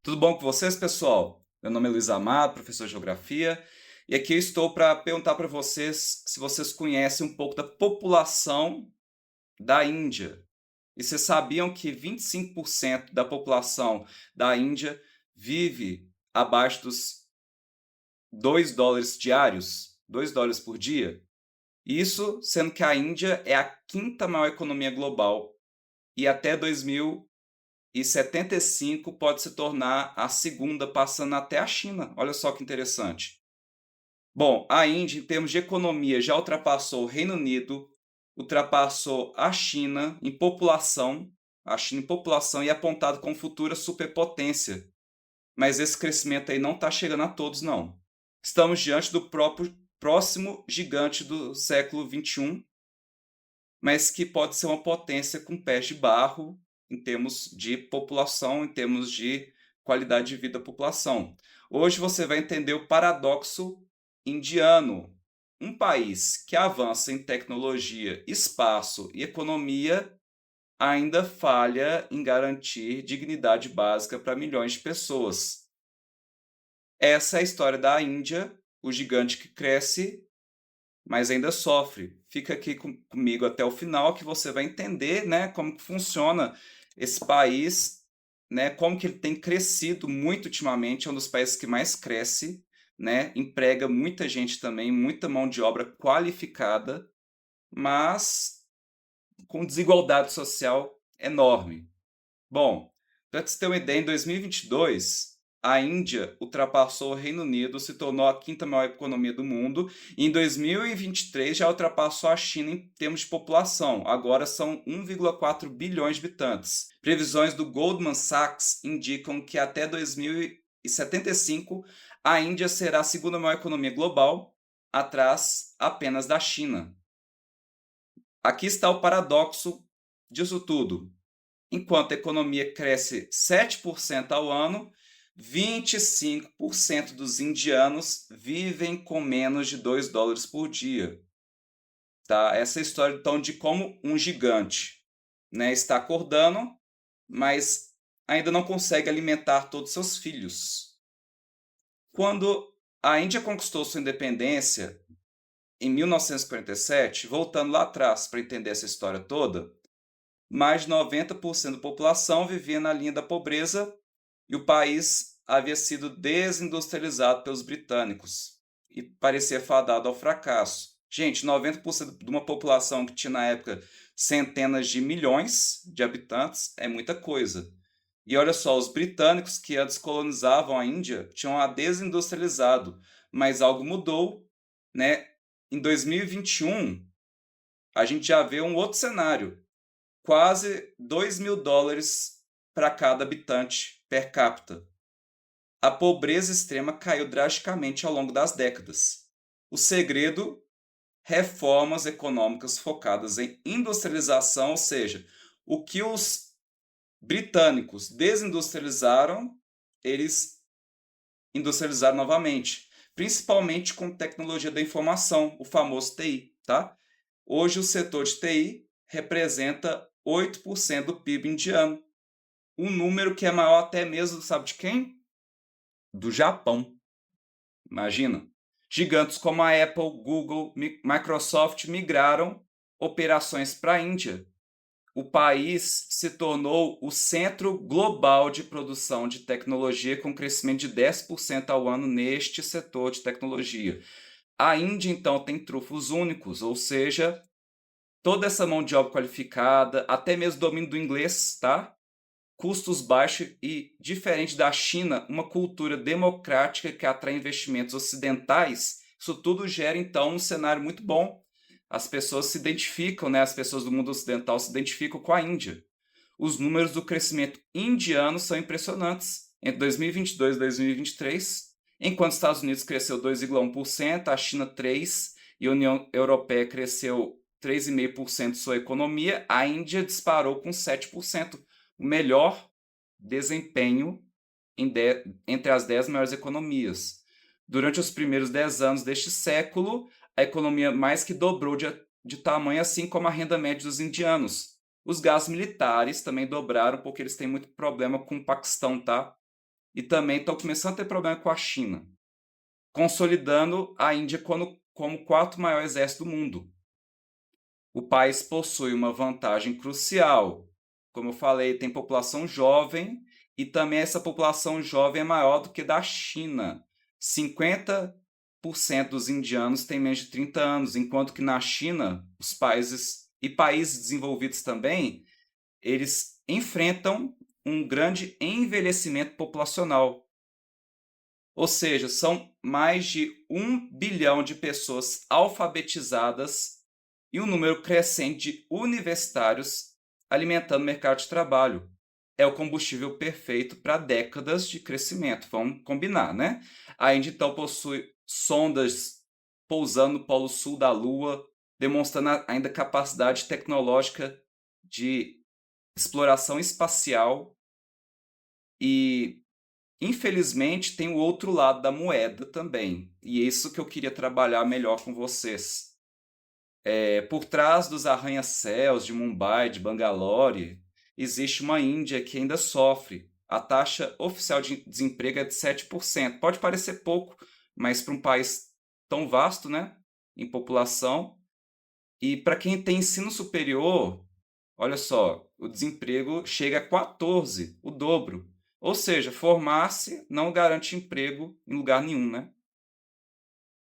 Tudo bom com vocês, pessoal? Meu nome é Luiz Amado, professor de Geografia, e aqui eu estou para perguntar para vocês se vocês conhecem um pouco da população da Índia. E vocês sabiam que 25% da população da Índia vive abaixo dos US$ 2 diários, US$ 2 por dia? Isso sendo que a Índia é a quinta maior economia global e até 2075 pode se tornar a segunda, passando até a China. Olha só que interessante. Bom, a Índia, em termos de economia, já ultrapassou o Reino Unido, ultrapassou a China em população, e é apontado como futura superpotência. Mas esse crescimento aí não está chegando a todos, não. Estamos diante do próprio próximo gigante do século XXI, mas que pode ser uma potência com pés de barro em termos de população, em termos de qualidade de vida da população. Hoje você vai entender o paradoxo indiano. Um país que avança em tecnologia, espaço e economia ainda falha em garantir dignidade básica para milhões de pessoas. Essa é a história da Índia, o gigante que cresce mas ainda sofre. Fica aqui comigo até o final que você vai entender, né, como que funciona esse país, né, como que ele tem crescido muito ultimamente, é um dos países que mais cresce, né, emprega muita gente também, muita mão de obra qualificada, mas com desigualdade social enorme. Bom, para você ter uma ideia, em 2022, a Índia ultrapassou o Reino Unido, se tornou a quinta maior economia do mundo, e em 2023 já ultrapassou a China em termos de população. Agora são 1,4 bilhões de habitantes. Previsões do Goldman Sachs indicam que até 2075 a Índia será a segunda maior economia global, atrás apenas da China. Aqui está o paradoxo disso tudo. Enquanto a economia cresce 7% ao ano, 25% dos indianos vivem com menos de US$ 2 por dia. Tá? Essa é a história, então, de como um gigante, né, está acordando, mas ainda não consegue alimentar todos os seus filhos. Quando a Índia conquistou sua independência, em 1947, voltando lá atrás para entender essa história toda, mais de 90% da população vivia na linha da pobreza e o país havia sido desindustrializado pelos britânicos e parecia fadado ao fracasso. Gente, 90% de uma população que tinha na época centenas de milhões de habitantes é muita coisa. E olha só, os britânicos que antes colonizavam a Índia tinham a desindustrializado, mas algo mudou, né? Em 2021, a gente já vê um outro cenário, quase US$ 2.000 para cada habitante per capita. A pobreza extrema caiu drasticamente ao longo das décadas. O segredo? Reformas econômicas focadas em industrialização, ou seja, o que os britânicos desindustrializaram, eles industrializaram novamente, principalmente com tecnologia da informação, o famoso TI, tá? Hoje o setor de TI representa 8% do PIB indiano, um número que é maior até mesmo, sabe de quem? Do Japão. Imagina. Gigantes como a Apple, Google, Microsoft migraram operações para a Índia. O país se tornou o centro global de produção de tecnologia, com crescimento de 10% ao ano neste setor de tecnologia. A Índia, então, tem trunfos únicos, ou seja, toda essa mão de obra qualificada, até mesmo domínio do inglês, tá? Custos baixos e, diferente da China, uma cultura democrática que atrai investimentos ocidentais. Isso tudo gera, então, um cenário muito bom. As pessoas se identificam, né? As pessoas do mundo ocidental se identificam com a Índia. Os números do crescimento indiano são impressionantes. Entre 2022 e 2023, enquanto os Estados Unidos cresceu 2,1%, a China 3% e a União Europeia cresceu 3,5% de sua economia, a Índia disparou com 7%, o melhor desempenho entre as 10 maiores economias. Durante os primeiros 10 anos deste século, a economia mais que dobrou de tamanho, assim como a renda média dos indianos. Os gastos militares também dobraram, porque eles têm muito problema com o Paquistão, tá? e também estão começando a ter problema com a China, consolidando a Índia como o quarto maior exército do mundo. O país possui uma vantagem crucial. Como eu falei, tem população jovem e também essa população jovem é maior do que da China. 50% dos indianos têm menos de 30 anos, enquanto que na China, os países e países desenvolvidos também, eles enfrentam um grande envelhecimento populacional. Ou seja, são mais de 1 bilhão de pessoas alfabetizadas e um número crescente de universitários alimentando o mercado de trabalho. É o combustível perfeito para décadas de crescimento, vamos combinar, né? A Índia, então, possui sondas pousando no polo sul da Lua, demonstrando ainda capacidade tecnológica de exploração espacial e infelizmente, tem o outro lado da moeda também, e é isso que eu queria trabalhar melhor com vocês. Por trás dos arranha-céus de Mumbai, de Bangalore, existe uma Índia que ainda sofre. A taxa oficial de desemprego é de 7%. Pode parecer pouco, mas para um país tão vasto, né, em população, e para quem tem ensino superior, olha só, o desemprego chega a 14, o dobro. Ou seja, formar-se não garante emprego em lugar nenhum, né?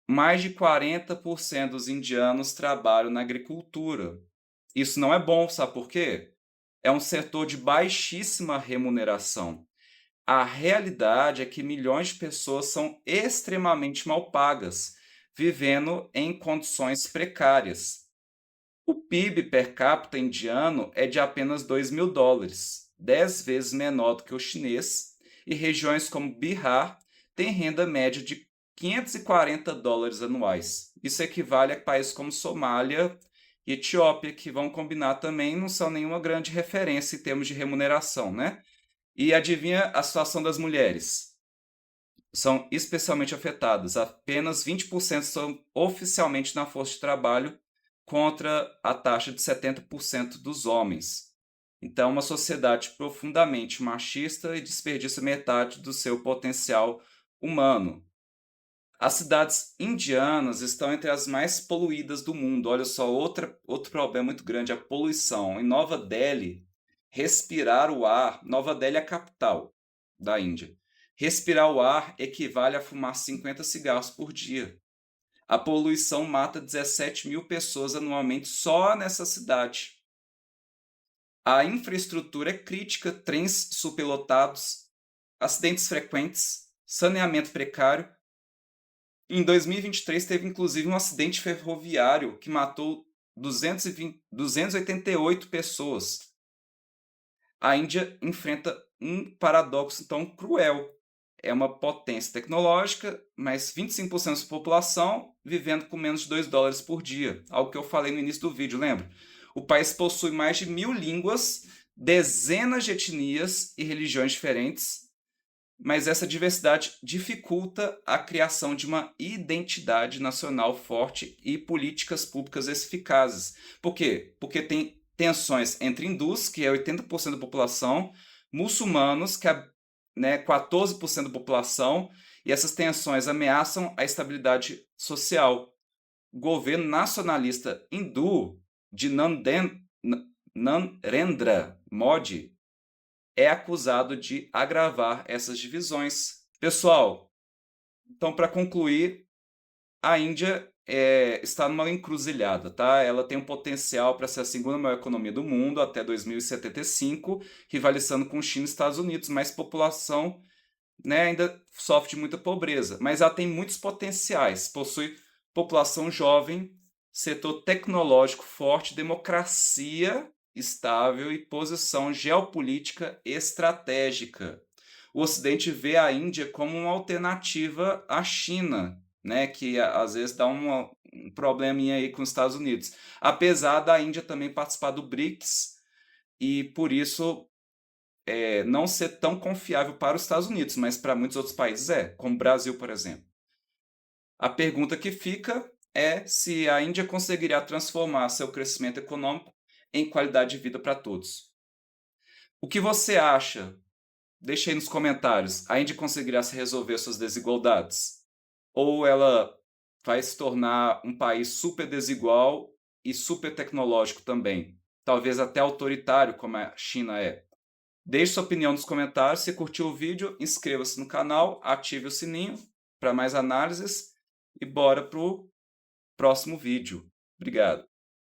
Mais de 40% dos indianos trabalham na agricultura. Isso não é bom, sabe por quê? É um setor de baixíssima remuneração. A realidade é que milhões de pessoas são extremamente mal pagas, vivendo em condições precárias. O PIB per capita indiano é de apenas US$ 2.000, 10 vezes menor do que o chinês, e regiões como Bihar têm renda média de US$ 540 anuais. Isso equivale a países como Somália e Etiópia, que vão combinar também, não são nenhuma grande referência em termos de remuneração, né? E adivinha a situação das mulheres? São especialmente afetadas. Apenas 20% são oficialmente na força de trabalho, contra a taxa de 70% dos homens. Então, uma sociedade profundamente machista e desperdiça metade do seu potencial humano. As cidades indianas estão entre as mais poluídas do mundo. Olha só, outro problema muito grande, a poluição. Em Nova Delhi, respirar o ar. Nova Delhi é a capital da Índia. Respirar o ar equivale a fumar 50 cigarros por dia. A poluição mata 17 mil pessoas anualmente só nessa cidade. A infraestrutura é crítica, trens superlotados, acidentes frequentes, saneamento precário. Em 2023 teve inclusive um acidente ferroviário que matou 288 pessoas. A Índia enfrenta um paradoxo tão cruel. É uma potência tecnológica, mas 25% da sua população vivendo com menos de US$ 2 por dia. Algo que eu falei no início do vídeo, lembra? O país possui mais de 1.000 línguas, dezenas de etnias e religiões diferentes, mas essa diversidade dificulta a criação de uma identidade nacional forte e políticas públicas eficazes. Por quê? Porque tem tensões entre hindus, que é 80% da população, muçulmanos, que é, né, 14% da população, e essas tensões ameaçam a estabilidade social. O governo nacionalista hindu de Narendra Modi é acusado de agravar essas divisões. Pessoal, então para concluir, a Índia está numa encruzilhada, tá? Ela tem um potencial para ser a segunda maior economia do mundo até 2075, rivalizando com China e Estados Unidos, mas população, né, ainda sofre de muita pobreza. Mas ela tem muitos potenciais, possui população jovem, setor tecnológico forte, democracia estável e posição geopolítica estratégica. O Ocidente vê a Índia como uma alternativa à China, né, que às vezes dá um probleminha aí com os Estados Unidos. Apesar da Índia também participar do BRICS e, por isso, não ser tão confiável para os Estados Unidos, mas para muitos outros países como o Brasil, por exemplo. A pergunta que fica é se a Índia conseguirá transformar seu crescimento econômico em qualidade de vida para todos. O que você acha Deixe aí nos comentários. A Índia conseguirá se resolver suas desigualdades? Ou ela vai se tornar um país super desigual e super tecnológico também? Talvez até autoritário, como a China é. Deixe sua opinião nos comentários. Se curtiu o vídeo, inscreva-se no canal, ative o sininho para mais análises e bora pro próximo vídeo. Obrigado.